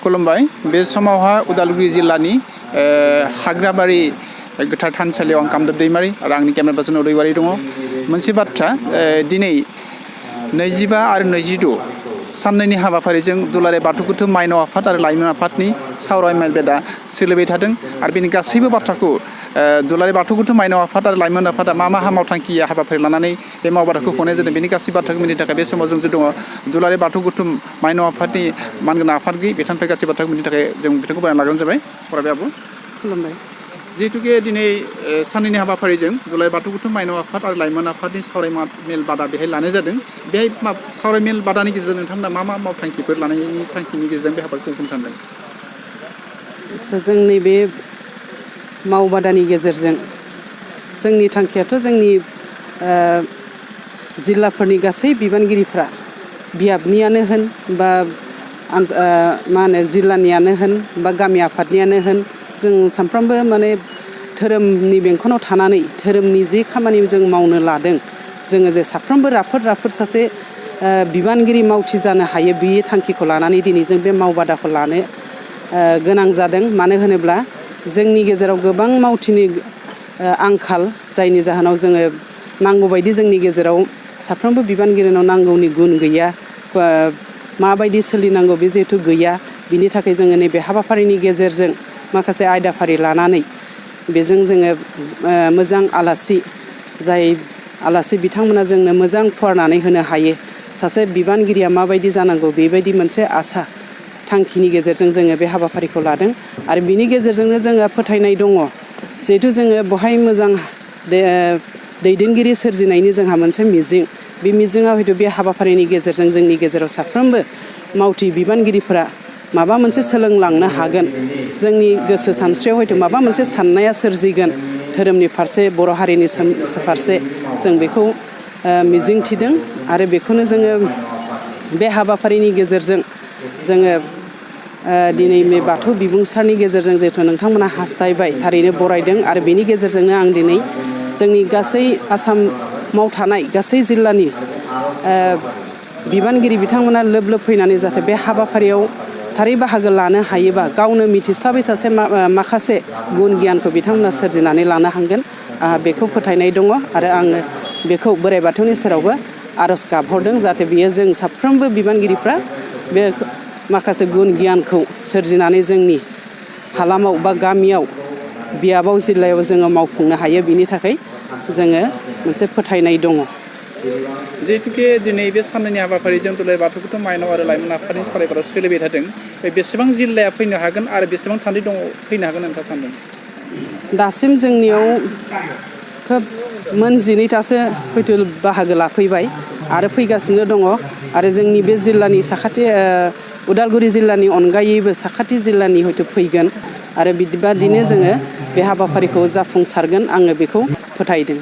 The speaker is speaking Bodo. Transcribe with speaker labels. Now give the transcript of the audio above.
Speaker 1: खुलुमबाय बे समावहा उदालगुरि जिल्लानि हाग्राबारि गोथार थानसालियाव आं कामदेब दैमारि आरो आंनि केमेरा पार्सन उदैवारि दङ। मोनसे बाथ्रा दिनै 25 आरो 26 साननैनि हाबाफारिजों दुलाराय बाथौ गोथौ माइनाव आफाद आरो लाइमोन आफादनि सावराय मेल बेदा सोलिबाय थादों आरो बेनि गासैबो बाथ्राखौ दुलाराय बाथौ गोथौ माइनाव आफाद आरो लाइमोन आफादा मा मावथांखि हाबाफारि लानानै बे मावबादाखौ खुंनाय जादों बेनि गासै बाथ्राखौ मिथिनो थाखाय बे समाव जों दङ दुलाराय बाथौ गोथौ माइनाव आफादनि मानगोनां आफादगिरि बिथांनिफ्राय गासै बाथ्राखौ मिथिनो थाखाय जों बिथांखौ बरायना लाग्रोनाय जाबाय। फरायबाय आबु
Speaker 2: खुलुमबाय।
Speaker 1: जिहेतुके दिनै साननैनि हाबाफारिजों दुलाराय बाथौ गोथौ माइनाव आफाद आरो लाइमोन आफादनि सावराय मेल बादा बेहाय लानाय जादों। बेहाय सावराय मेल बादानि गेजेरजों नोंथांमोना मा मावथांखिफोर लानायनि थांखिनि गेजेरजों बे हाबाखौ खुंफुंनो सानदों?
Speaker 2: जोंनि बे मावबादानि गेजेरजों जोंनि थांखियाथ' जोंनि जिल्लाफोरनि गासै बिबानगिरिफ्रा बियाबनियानो होन बा जिल्लानियानो होन बा गामि आफादनियानो होन जों सानफ्रोमबो धोरोमनि बेंखनाव थानानै धोरोमनि जि खामानि जों मावनो लादों जोङो जे साफ्रोमबो राफोद सासे बिबानगिरि मावथि जानो हायो बे थांखिखौ लानानै दिनै जों बे मावबादाखौ लानो गोनां जादों। मानो होनोब्ला जोंनि गेजेराव गोबां मावथिनि आंखाल जायनि जाहोनाव जोङो नांगौबायदि जोंनि गेजेराव साफ्रोमबो बिबानगिरिनाव नांगौनि गुन गैया, माबायदि सोलिनांगौ बे जिहेथु गैया। बिनि थाखाय जोङो नैबे हाबाफारिनि गेजेरजों माखासे आयदाफारि लानानै बेजों जोङो मोजां आलासि जाय आलासि बिथांमोना जोंनो मोजां फुवारनानै होनो हायो सासे बिबानगिरिया माबायदि जानांगौ बेबायदि मोनसे आसा थांखिनि गेजेरजों जोङो बे हाबाफारिखौ लादों आरो बिनि गेजेरजोंनो जोङो फोथायनाय दङ जिहेथु जोङो बहाय मोजां दैदेनगिरि सोरजिनायनि जोंहा मोनसे मिजिं, बे मिजिङा हयथ' बे हाबाफारिनि गेजेरजों जोंनि गेजेराव साफ्रोमबो मावथि बिबानगिरिफोरा माबा मोनसे सोलोंलांनो हागोन। जोंनि गोसो सानस्रियाव हयथ' माबा मोनसे साननाया सोरजिगोन धोरोमनि फारसे, बर' हारिनि फारसे जों बेखौ मिजिंथिदों आरो बेखौनो जोङो बे हाबाफारिनि गेजेरजों जोङो दिनै बे बाथौ बिबुंसारनि गेजेरजों जिहेथु नोंथांमोना हास्थायबाय थारैनो बरायदों आरो बेनि गेजेरजोंनो आं दिनै जोंनि गासै आसामाव थानाय गासै जिल्लानि बिबानगिरि बिथांमोना लोब फैनानै जाहाथे बे हाबाफारियाव थारै बाहागो लानो हायोबा गावनो मिथिस्लाबै सासे माखासे गुन गियानखौ बिथांमोना सोरजिनानै लानो हागोन बेखौ फोथायनाय दङ आरो आङो बेखौ बोराइ बाथौनि सेरावबो आर'ज गाबहरदों जाहाथे बियो जों साफ्रोमबो बिबानगिरिफ्रा बे माखासे गुन गियानखौ सोरजिनानै जोंनि हालामाव बा गामियाव बियाबाव जिल्लायाव जोङो मावफुंनो हायो। बिनि थाखाय जोङो मोनसे फोथायनाय दङ।
Speaker 1: जिहेतुके दिनै बे साननैनि हाबाफारिजों दुलाराय बाथौ गोथौ माइनाव आरो लाइमोन आफादनि सावरायमेला सोलिबाय थादों। बेसेबां जिल्लाया फैनो हागोन आरो बेसेबां थान्दै दङ फैनो हागोन नोंथाङा सानदों?
Speaker 2: दासिम जोंनियाव खोब मोन 12थासो हयथ' बाहागो लाफैबाय आरो फैगासिनो दङ आरो जोंनि बे जिल्लानि साखाथि उदालगुरि जिल्लानि अनगायैबो साखाथि जिल्लानि हयथ' फैगोन आरो बिदिनो जोङो बे हाबाफारिखौ जाफुंसारगोन आङो बेखौ फोथायदों।